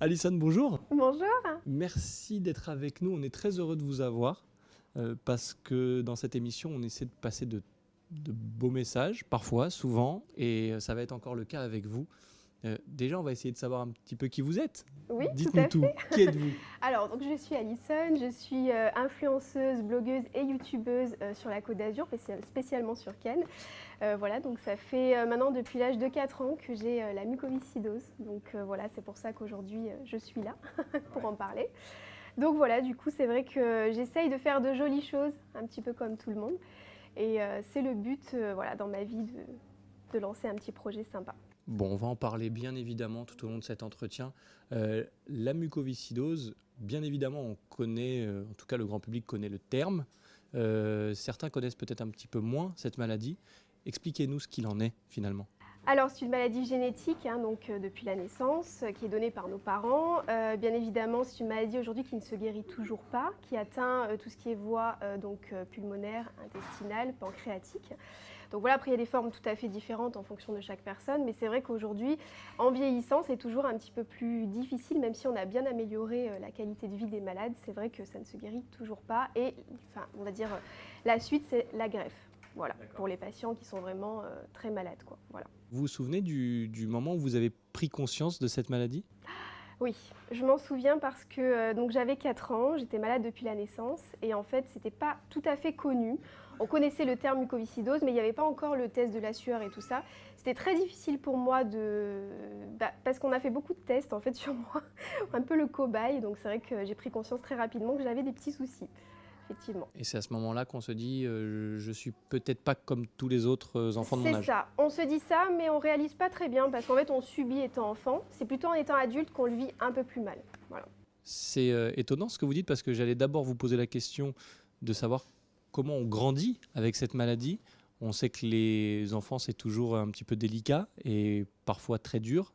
Alison, bonjour. Bonjour. Merci d'être avec nous. On est très heureux de vous avoir parce que dans cette émission, on essaie de passer de beaux messages, parfois, souvent, et ça va être encore le cas avec vous. Déjà, on va essayer de savoir un petit peu qui vous êtes. Oui, tout Dites-nous à tout. fait. Qui êtes-vous? Alors, donc, je suis Alison, je suis influenceuse, blogueuse et youtubeuse sur la Côte d'Azur, spécialement sur Cannes. Voilà, donc ça fait maintenant depuis l'âge de 4 ans que j'ai la mucoviscidose. Donc voilà, c'est pour ça qu'aujourd'hui je suis là pour en parler. Donc voilà, du coup, c'est vrai que j'essaye de faire de jolies choses, un petit peu comme tout le monde. Et c'est le but voilà, dans ma vie de lancer un petit projet sympa. Bon, on va en parler bien évidemment tout au long de cet entretien. La mucoviscidose, bien évidemment, on connaît, en tout cas le grand public connaît le terme. Certains connaissent peut-être un petit peu moins cette maladie. Expliquez-nous ce qu'il en est finalement. Alors, c'est une maladie génétique, donc depuis la naissance, qui est donnée par nos parents. Bien évidemment, c'est une maladie aujourd'hui qui ne se guérit toujours pas, qui atteint tout ce qui est voie pulmonaire, intestinale, pancréatique. Donc voilà, après il y a des formes tout à fait différentes en fonction de chaque personne, mais c'est vrai qu'aujourd'hui, en vieillissant, c'est toujours un petit peu plus difficile, même si on a bien amélioré la qualité de vie des malades, c'est vrai que ça ne se guérit toujours pas. Et enfin, on va dire, la suite, c'est la greffe. Voilà, pour les patients qui sont vraiment très malades, quoi. Voilà. Vous vous souvenez du moment où vous avez pris conscience de cette maladie? Oui, je m'en souviens parce que donc j'avais 4 ans, j'étais malade depuis la naissance et en fait, c'était pas tout à fait connu. On connaissait le terme mucoviscidose, mais il n'y avait pas encore le test de la sueur et tout ça. C'était très difficile pour moi parce qu'on a fait beaucoup de tests en fait sur moi, un peu le cobaye. Donc c'est vrai que j'ai pris conscience très rapidement que j'avais des petits soucis, effectivement. Et c'est à ce moment-là qu'on se dit je suis peut-être pas comme tous les autres enfants de mon C'est âge. ça, on se dit ça, mais on réalise pas très bien parce qu'en fait, on subit étant enfant. C'est plutôt en étant adulte qu'on le vit un peu plus mal. Voilà. C'est étonnant ce que vous dites parce que j'allais d'abord vous poser la question de savoir comment on grandit avec cette maladie. On sait que les enfants, c'est toujours un petit peu délicat et parfois très dur.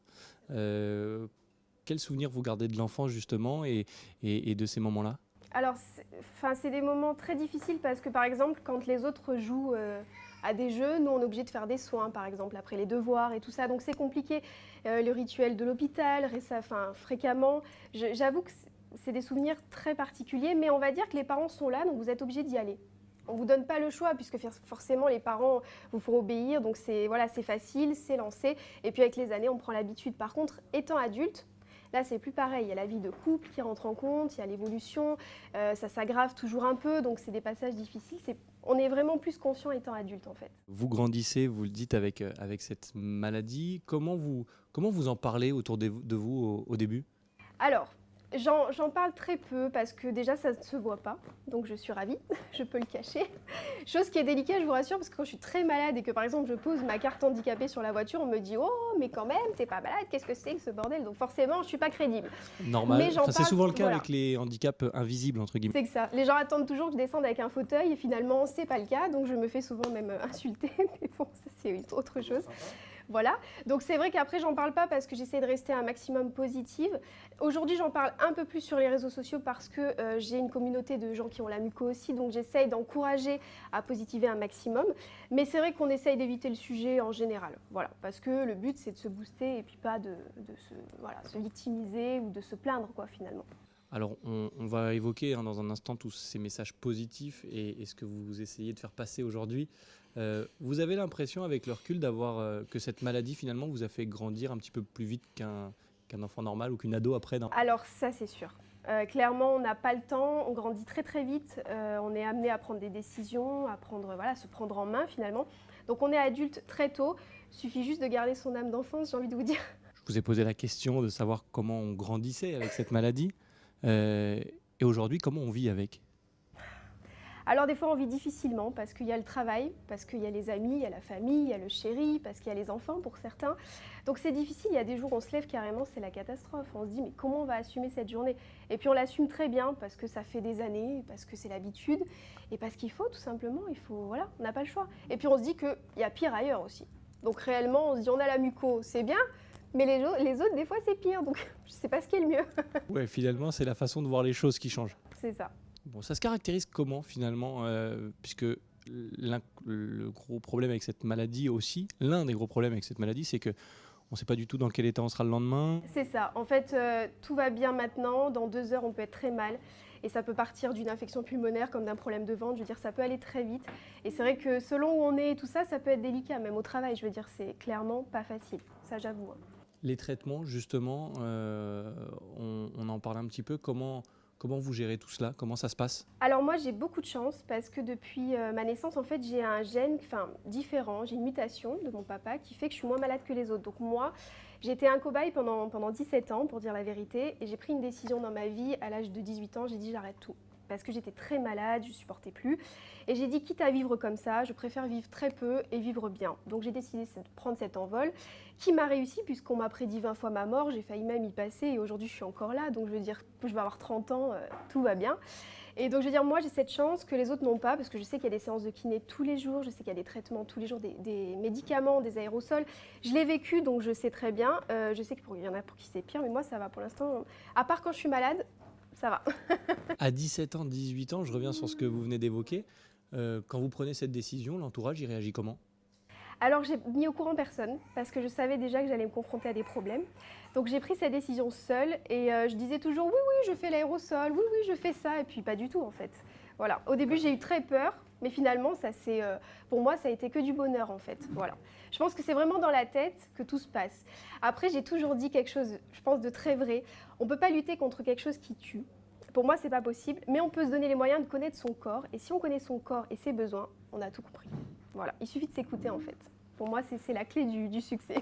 Quel souvenir vous gardez de l'enfant justement et de ces moments-là? Alors, c'est des moments très difficiles parce que, par exemple, quand les autres jouent à des jeux, nous, on est obligé de faire des soins, par exemple, après les devoirs et tout ça. Donc, c'est compliqué. Le rituel de l'hôpital, fréquemment. J'avoue que c'est des souvenirs très particuliers, mais on va dire que les parents sont là, donc vous êtes obligé d'y aller. On ne vous donne pas le choix, puisque forcément, les parents vous font obéir. Donc, voilà, c'est facile, c'est lancé. Et puis, avec les années, on prend l'habitude. Par contre, étant adulte, là, c'est plus pareil. Il y a la vie de couple qui rentre en compte, il y a l'évolution, ça s'aggrave toujours un peu, donc c'est des passages difficiles. On est vraiment plus conscient étant adulte, en fait. Vous grandissez, vous le dites, avec cette maladie. Comment vous en parlez autour de vous au début? Alors, j'en parle très peu parce que déjà, ça ne se voit pas, donc je suis ravie, je peux le cacher. Chose qui est délicate, je vous rassure, parce que quand je suis très malade et que, par exemple, je pose ma carte handicapée sur la voiture, on me dit « Oh, mais quand même, t'es pas malade, qu'est-ce que c'est que ce bordel », donc forcément, je ne suis pas crédible. Normal. Mais j'en Enfin, c'est parle, souvent le cas voilà. avec les handicaps invisibles, entre guillemets. C'est que ça. Les gens attendent toujours que je descende avec un fauteuil et finalement, c'est pas le cas. Donc, je me fais souvent même insulter. Mais bon, ça, c'est autre chose. Voilà. Donc, c'est vrai qu'après, j'en parle pas parce que j'essaie de rester un maximum positive. Aujourd'hui, j'en parle un peu plus sur les réseaux sociaux parce que j'ai une communauté de gens qui ont la muco aussi. Donc, j'essaye d'encourager à positiver un maximum. Mais c'est vrai qu'on essaye d'éviter le sujet en général. Voilà. Parce que le but, c'est de se booster et puis pas de se victimiser ou de se plaindre, quoi, finalement. Alors, on va évoquer dans un instant tous ces messages positifs et ce que vous essayez de faire passer aujourd'hui. Vous avez l'impression, avec le recul, que cette maladie, finalement, vous a fait grandir un petit peu plus vite qu'un enfant normal ou qu'une ado après Alors ça, c'est sûr. Clairement, on n'a pas le temps, on grandit très très vite, on est amené à prendre des décisions, à se prendre en main finalement. Donc on est adulte très tôt, il suffit juste de garder son âme d'enfance, j'ai envie de vous dire. Je vous ai posé la question de savoir comment on grandissait avec cette maladie et aujourd'hui, comment on vit avec. Alors des fois on vit difficilement parce qu'il y a le travail, parce qu'il y a les amis, il y a la famille, il y a le chéri, parce qu'il y a les enfants pour certains. Donc c'est difficile, il y a des jours où on se lève carrément, c'est la catastrophe. On se dit mais comment on va assumer cette journée? Et puis on l'assume très bien parce que ça fait des années, parce que c'est l'habitude et parce qu'il faut tout simplement, voilà, on n'a pas le choix. Et puis on se dit qu'il y a pire ailleurs aussi. Donc réellement on se dit on a la muco, c'est bien, mais les autres des fois c'est pire, donc je ne sais pas ce qui est le mieux. Ouais, finalement, c'est la façon de voir les choses qui change. C'est ça. Bon, ça se caractérise comment finalement, puisque le gros problème avec cette maladie aussi, l'un des gros problèmes avec cette maladie, c'est que on ne sait pas du tout dans quel état on sera le lendemain. C'est ça. En fait, tout va bien maintenant. Dans 2 heures, on peut être très mal. Et ça peut partir d'une infection pulmonaire comme d'un problème de ventre. Je veux dire, ça peut aller très vite. Et c'est vrai que selon où on est et tout ça, ça peut être délicat, même au travail. Je veux dire, c'est clairement pas facile. Ça, j'avoue. Les traitements, justement, on en parle un petit peu. Comment vous gérez tout cela? Comment ça se passe? Alors moi, j'ai beaucoup de chance parce que depuis ma naissance, en fait, j'ai un gène différent. J'ai une mutation de mon papa qui fait que je suis moins malade que les autres. Donc moi, j'ai été un cobaye pendant 17 ans, pour dire la vérité. Et j'ai pris une décision dans ma vie à l'âge de 18 ans. J'ai dit j'arrête tout. Parce que j'étais très malade, je ne supportais plus. Et j'ai dit quitte à vivre comme ça, je préfère vivre très peu et vivre bien. Donc j'ai décidé de prendre cet envol qui m'a réussi puisqu'on m'a prédit 20 fois ma mort. J'ai failli même y passer et aujourd'hui je suis encore là. Donc je veux dire, je vais avoir 30 ans, tout va bien. Et donc je veux dire, moi j'ai cette chance que les autres n'ont pas parce que je sais qu'il y a des séances de kiné tous les jours, je sais qu'il y a des traitements tous les jours, des médicaments, des aérosols. Je l'ai vécu donc je sais très bien. Je sais qu'il y en a pour qui c'est pire, mais moi ça va pour l'instant. À part quand je suis malade, ça va. À 17 ans, 18 ans, je reviens sur ce que vous venez d'évoquer. Quand vous prenez cette décision, l'entourage, il réagit comment? Alors j'ai mis au courant personne parce que je savais déjà que j'allais me confronter à des problèmes. Donc j'ai pris cette décision seule et je disais toujours oui, oui, je fais l'aérosol, oui, oui, je fais ça et puis pas du tout en fait. Voilà. Au début j'ai eu très peur, mais finalement pour moi ça a été que du bonheur en fait. Voilà. Je pense que c'est vraiment dans la tête que tout se passe. Après j'ai toujours dit quelque chose, je pense, de très vrai. On ne peut pas lutter contre quelque chose qui tue. Pour moi, c'est pas possible, mais on peut se donner les moyens de connaître son corps. Et si on connaît son corps et ses besoins, on a tout compris. Voilà, il suffit de s'écouter en fait. Pour moi, c'est la clé du succès.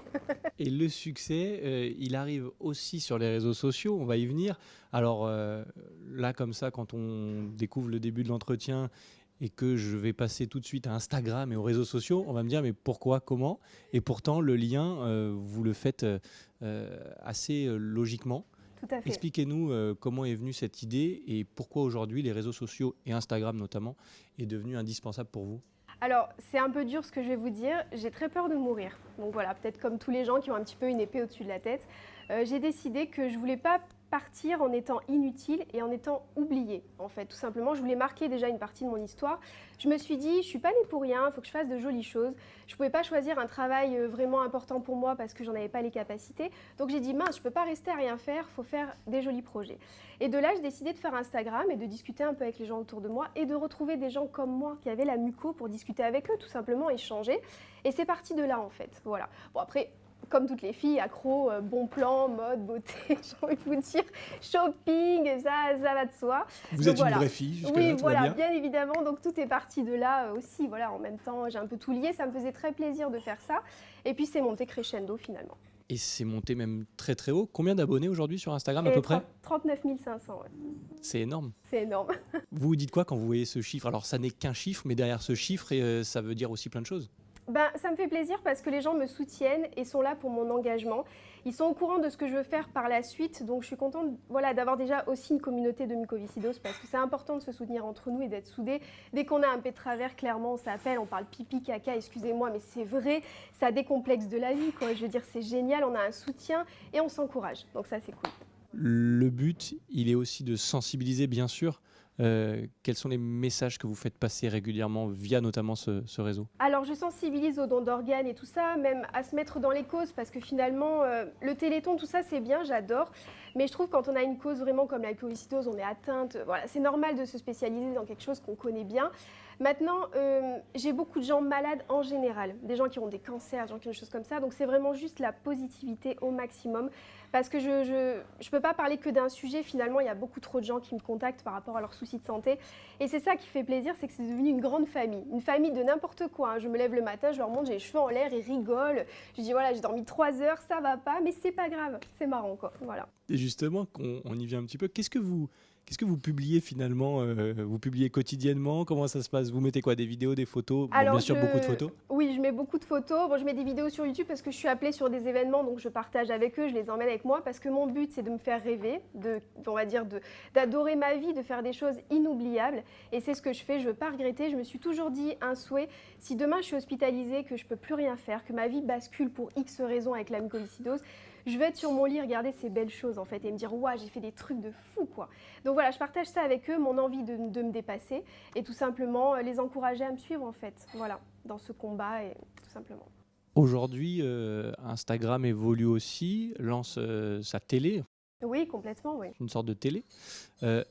Et le succès, il arrive aussi sur les réseaux sociaux, on va y venir. Alors là, comme ça, quand on découvre le début de l'entretien et que je vais passer tout de suite à Instagram et aux réseaux sociaux, on va me dire mais pourquoi, comment? Et pourtant, le lien, vous le faites assez logiquement. Tout à fait. Expliquez-nous comment est venue cette idée et pourquoi aujourd'hui les réseaux sociaux et Instagram notamment est devenu indispensable pour vous. Alors, c'est un peu dur ce que je vais vous dire. J'ai très peur de mourir. Donc voilà, peut-être comme tous les gens qui ont un petit peu une épée au-dessus de la tête. J'ai décidé que je voulais pas partir en étant inutile et en étant oubliée, en fait. Tout simplement, je voulais marquer déjà une partie de mon histoire. Je me suis dit, je suis pas née pour rien, il faut que je fasse de jolies choses. Je pouvais pas choisir un travail vraiment important pour moi parce que j'en avais pas les capacités. Donc j'ai dit, mince, je peux pas rester à rien faire, il faut faire des jolis projets. Et de là, j'ai décidé de faire Instagram et de discuter un peu avec les gens autour de moi et de retrouver des gens comme moi qui avaient la muco pour discuter avec eux, tout simplement échanger. Et c'est parti de là, en fait. Voilà. Bon, après, comme toutes les filles, accro, bon plan, mode, beauté, j'ai envie de vous dire, shopping, ça va de soi. Vous Donc, êtes voilà. une vraie fille, jusque-là, Oui, tout va voilà, bien. bien évidemment. Donc tout est parti de là aussi. Voilà, en même temps, j'ai un peu tout lié. Ça me faisait très plaisir de faire ça. Et puis c'est monté crescendo finalement. Et c'est monté même très très haut. Combien d'abonnés aujourd'hui sur Instagram à Et peu près? 39 500, ouais. C'est énorme. C'est énorme. Vous vous dites quoi quand vous voyez ce chiffre? Alors ça n'est qu'un chiffre, mais derrière ce chiffre, ça veut dire aussi plein de choses. Ben, ça me fait plaisir parce que les gens me soutiennent et sont là pour mon engagement. Ils sont au courant de ce que je veux faire par la suite, donc je suis contente d'avoir déjà aussi une communauté de mucoviscidose parce que c'est important de se soutenir entre nous et d'être soudés. Dès qu'on a un peu de travers, clairement, on s'appelle, on parle pipi, caca, excusez-moi, mais c'est vrai, ça décomplexe de la vie, quoi. Je veux dire, c'est génial, on a un soutien et on s'encourage, donc ça c'est cool. Le but, il est aussi de sensibiliser, bien sûr. Quels sont les messages que vous faites passer régulièrement via notamment ce réseau? Alors je sensibilise aux dons d'organes et tout ça, même à se mettre dans les causes parce que finalement le téléthon, tout ça c'est bien, j'adore. Mais je trouve quand on a une cause vraiment comme la mucoviscidose, on est atteinte, voilà, c'est normal de se spécialiser dans quelque chose qu'on connaît bien. Maintenant, j'ai beaucoup de gens malades en général, des gens qui ont des cancers, des gens qui ont des choses comme ça, donc c'est vraiment juste la positivité au maximum. Parce que je peux pas parler que d'un sujet, finalement il y a beaucoup trop de gens qui me contactent par rapport à leurs soucis de santé. Et c'est ça qui fait plaisir, c'est que c'est devenu une grande famille. Une famille de n'importe quoi, hein. Je me lève le matin, je leur montre, j'ai les cheveux en l'air, ils rigolent. Je dis voilà, j'ai dormi 3 heures, ça va pas, mais c'est pas grave, c'est marrant quoi. Voilà. Et justement, on y vient un petit peu. Qu'est-ce que vous publiez finalement? Vous publiez quotidiennement? Comment ça se passe? Vous mettez quoi? Des vidéos, des photos? Bon, Alors, bien sûr, beaucoup de photos. Oui, je mets beaucoup de photos. Bon, je mets des vidéos sur YouTube parce que je suis appelée sur des événements, donc je partage avec eux, je les emmène avec moi parce que mon but, c'est de me faire rêver, on va dire, d'adorer ma vie, de faire des choses inoubliables. Et c'est ce que je fais, je ne veux pas regretter. Je me suis toujours dit un souhait, si demain je suis hospitalisée, que je ne peux plus rien faire, que ma vie bascule pour X raisons avec la mucoviscidose, je vais être sur mon lit, regarder ces belles choses en fait et me dire ouah, j'ai fait des trucs de fou quoi. Donc voilà, je partage ça avec eux, mon envie de me dépasser et tout simplement les encourager à me suivre en fait, voilà, dans ce combat et tout simplement. Aujourd'hui, Instagram évolue aussi, lance sa télé, Oui, complètement, oui. une sorte de télé.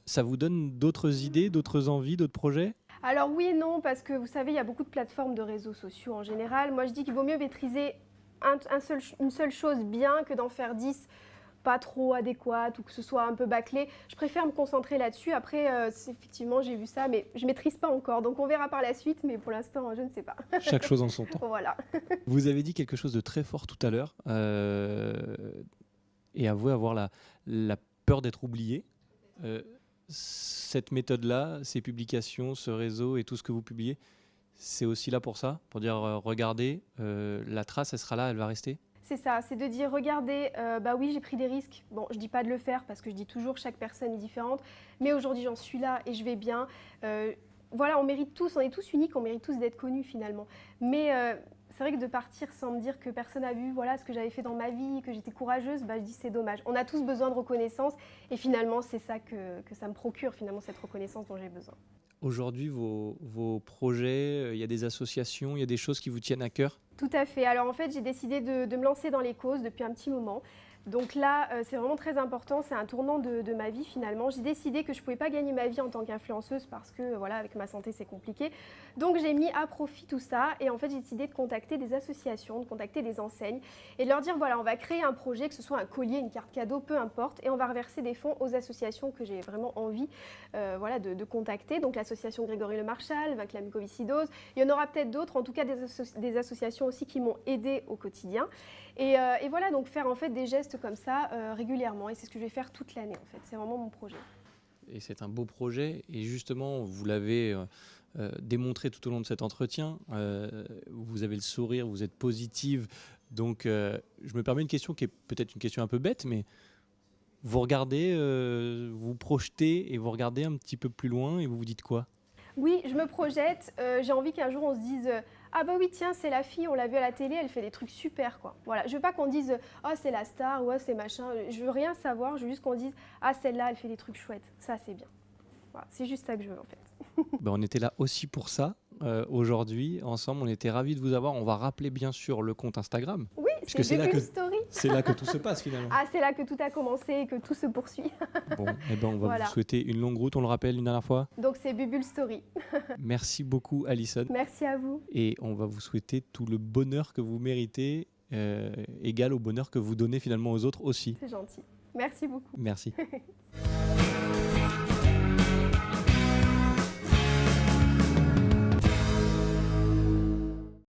Ça vous donne d'autres idées, d'autres envies, d'autres projets? Alors oui et non, parce que vous savez, il y a beaucoup de plateformes de réseaux sociaux en général. Moi, je dis qu'il vaut mieux maîtriser une seule chose bien que d'en faire 10 pas trop adéquates ou que ce soit un peu bâclé. Je préfère me concentrer là-dessus. Après, effectivement, j'ai vu ça, mais je ne maîtrise pas encore. Donc on verra par la suite, mais pour l'instant, je ne sais pas. Chaque chose en son temps. Voilà. Vous avez dit quelque chose de très fort tout à l'heure, et avouez avoir la peur d'être oublié. Cette méthode-là, ces publications, ce réseau et tout ce que vous publiez, c'est aussi là pour ça, pour dire regardez, la trace, elle sera là, elle va rester. C'est ça, c'est de dire, regardez, bah oui, j'ai pris des risques. Bon, je dis pas de le faire parce que je dis toujours chaque personne est différente, mais aujourd'hui j'en suis là et je vais bien. Voilà, on mérite tous, on est tous uniques, on mérite tous d'être connus finalement. Mais c'est vrai que de partir sans me dire que personne n'a vu voilà, ce que j'avais fait dans ma vie, que j'étais courageuse, bah, je dis c'est dommage. On a tous besoin de reconnaissance et finalement c'est ça que ça me procure, finalement, cette reconnaissance dont j'ai besoin. Aujourd'hui, vos projets, il y a des associations, il y a des choses qui vous tiennent à cœur? Tout à fait. Alors en fait, j'ai décidé de me lancer dans les causes depuis un petit moment. Donc là, c'est vraiment très important, c'est un tournant de ma vie finalement. J'ai décidé que je ne pouvais pas gagner ma vie en tant qu'influenceuse parce que voilà, avec ma santé, c'est compliqué. Donc j'ai mis à profit tout ça et en fait, j'ai décidé de contacter des associations, de contacter des enseignes et de leur dire voilà, on va créer un projet, que ce soit un collier, une carte cadeau, peu importe, et on va reverser des fonds aux associations que j'ai vraiment envie voilà, de contacter. Donc l'association Grégory Le Marchal, Vaincre la mucoviscidose. Il y en aura peut-être d'autres, en tout cas des associations aussi qui m'ont aidée au quotidien. Et voilà, donc faire en fait des gestes comme ça régulièrement. Et c'est ce que je vais faire toute l'année en fait. C'est vraiment mon projet. Et c'est un beau projet. Et justement, vous l'avez démontré tout au long de cet entretien. Vous avez le sourire, vous êtes positive. Donc, je me permets une question qui est peut-être une question un peu bête, mais vous regardez, vous projetez et vous regardez un petit peu plus loin et vous vous dites quoi? Oui, je me projette. J'ai envie qu'un jour on se dise ah bah oui tiens c'est la fille, on l'a vue à la télé, elle fait des trucs super quoi. Voilà, je veux pas qu'on dise oh c'est la star ou oh, c'est machin. Je veux rien savoir, je veux juste qu'on dise ah celle-là elle fait des trucs chouettes. Ça c'est bien. Voilà, c'est juste ça que je veux en fait. Ben, on était là aussi pour ça. Aujourd'hui, ensemble, on était ravis de vous avoir. On va rappeler bien sûr le compte Instagram. Oui, Puisque c'est là Bubble Story. c'est là que tout se passe finalement. Ah c'est là que tout a commencé et que tout se poursuit. Bon, eh ben, on va Voilà. vous souhaiter une longue route, on le rappelle une dernière fois. Donc c'est Bubble Story. Merci beaucoup Alison. Merci à vous. Et on va vous souhaiter tout le bonheur que vous méritez, égal au bonheur que vous donnez finalement aux autres aussi. C'est gentil. Merci beaucoup. Merci.